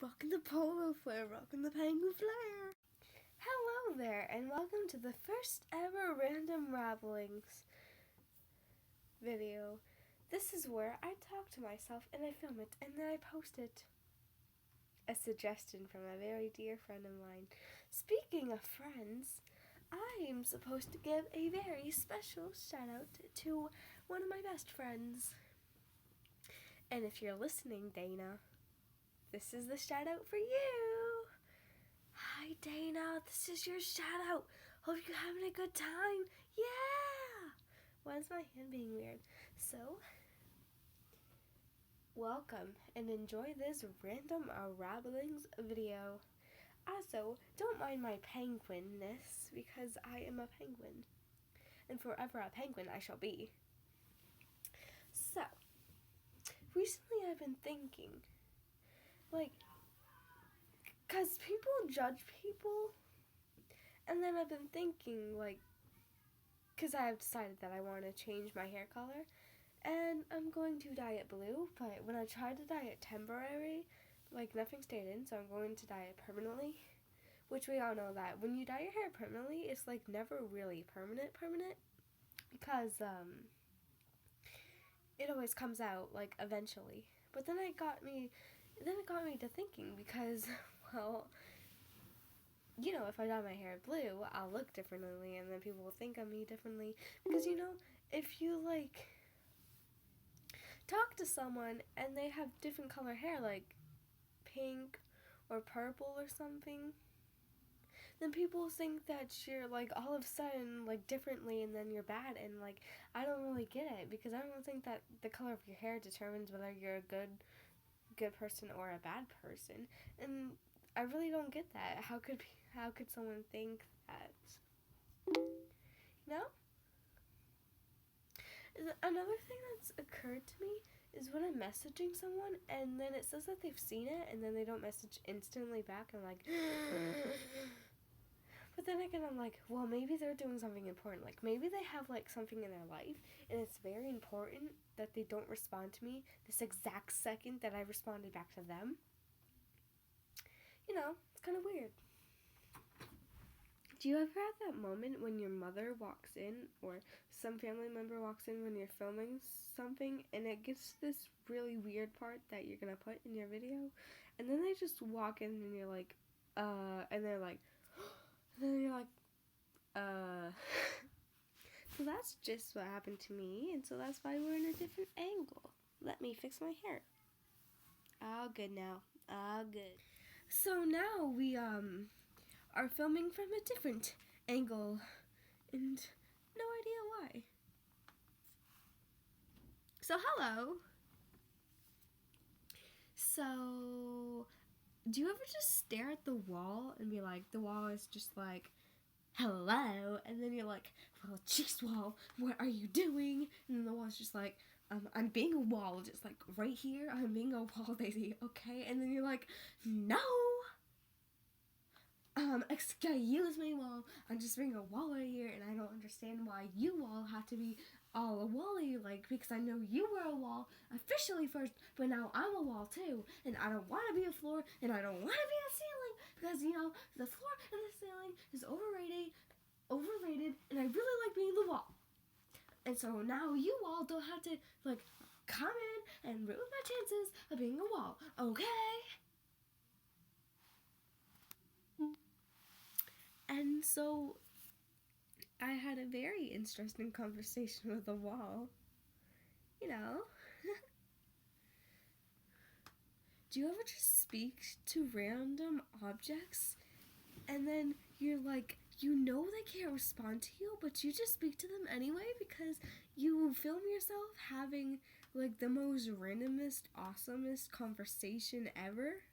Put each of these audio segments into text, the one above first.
Rockin' the polo flare, rockin' the penguin flare. Hello there, and welcome to the first ever Random Ramblings video. This is where I talk to myself and I film it and then I post it. A suggestion from a very dear friend of mine. Speaking of friends, I am supposed to give a very special shout out to one of my best friends. And if you're listening, Dana, this is the shout out for you. Hi Dana, this is your shout out. Hope you're having a good time. Yeah! Why is my hand being weird? So, welcome and enjoy this Random Ramblings video. Also, don't mind my penguinness because I am a penguin. And forever a penguin I shall be. So, recently I've been thinking, because people judge people, and then I've been thinking, because I have decided that I want to change my hair color, and I'm going to dye it blue, but when I tried to dye it temporary, nothing stayed in, so I'm going to dye it permanently, which we all know that when you dye your hair permanently, it's, never really permanent, because, it always comes out, eventually, but then it got me to thinking, because, well, if I dye my hair blue, I'll look differently, and then people will think of me differently, because, if you, talk to someone, and they have different color hair, like pink, or purple, or something, then people think that you're, all of a sudden, differently, and then you're bad, and, I don't really get it, because I don't think that the color of your hair determines whether you're a good person or a bad person, and I really don't get that. How could someone think that? Another thing that's occurred to me is when I'm messaging someone and then it says that they've seen it and then they don't message instantly back. I'm like, but then again, I'm like, well, maybe they're doing something important. Maybe they have, something in their life and it's very important that they don't respond to me this exact second that I responded back to them. It's kind of weird. Do you ever have that moment when your mother walks in or some family member walks in when you're filming something and it gets this really weird part that you're gonna put in your video, and then they just walk in and you're like, and they're like, and then you're like, So that's just what happened to me, and so that's why we're in a different angle. Let me fix my hair. All good now. All good. So now we, are filming from a different angle, and no idea why. So hello. So, do you ever just stare at the wall and be like, the wall is just like, hello, and then you're like, well, jeez, wall, what are you doing? And then the wall's just like, I'm being a wall, just right here, I'm being a wall, Daisy, okay? And then you're like, no! Excuse me, wall, I'm just being a wall right here, and I don't understand why you all have to be all a wally, because I know you were a wall officially first, but now I'm a wall too, and I don't want to be a floor, and I don't want to be a ceiling, because, the floor and the ceiling is overrated, and I really like being the wall. And so now you all don't have to, come in and ruin my chances of being a wall, okay? And so, I had a very interesting conversation with the wall. Do you ever just speak to random objects and then you're like, they can't respond to you, but you just speak to them anyway because you film yourself having the most randomest, awesomest conversation ever?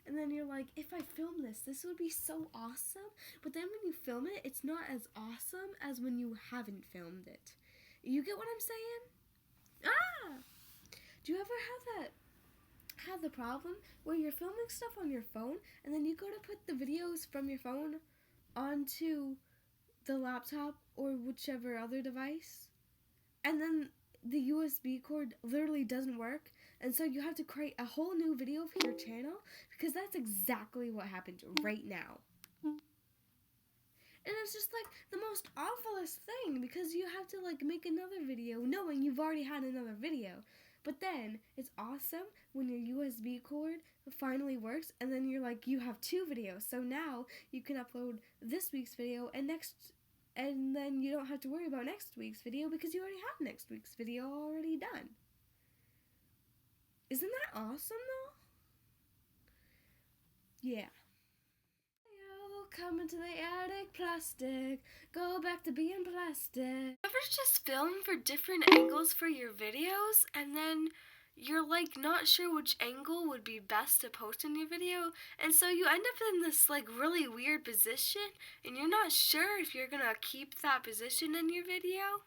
And then you're like, if I film this would be so awesome. But then when you film it, it's not as awesome as when you haven't filmed it. You get what I'm saying? Do you ever have the problem where you're filming stuff on your phone and then you go to put the videos from your phone onto the laptop or whichever other device, and then the USB cord literally doesn't work, And so you have to create a whole new video for your channel, because that's exactly what happened right now. And it's just like the most awfulest thing, because you have to like make another video knowing you've already had another video. But then it's awesome when your USB cord finally works, and then you're like, you have 2 videos. So now you can upload this week's video and then you don't have to worry about next week's video, because you already have next week's video already done. Isn't that awesome though? Yeah. Come into the attic, plastic. Go back to being plastic. Ever just film for different angles for your videos, and then you're like not sure which angle would be best to post in your video, and so you end up in this like really weird position, and you're not sure if you're gonna keep that position in your video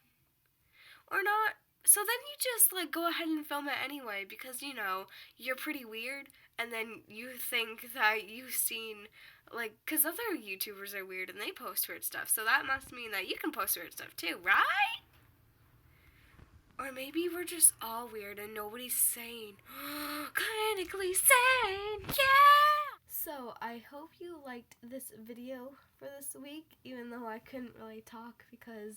or not. So then you just like go ahead and film it anyway, because you know you're pretty weird, and then you think that you've seen like, because other YouTubers are weird and they post weird stuff, so that must mean that you can post weird stuff too, right? Or maybe we're just all weird and nobody's sane. Clinically sane, yeah! So I hope you liked this video for this week, even though I couldn't really talk because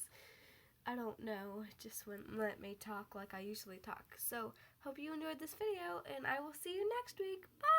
I don't know, it just wouldn't let me talk like I usually talk. So hope you enjoyed this video, and I will see you next week. Bye!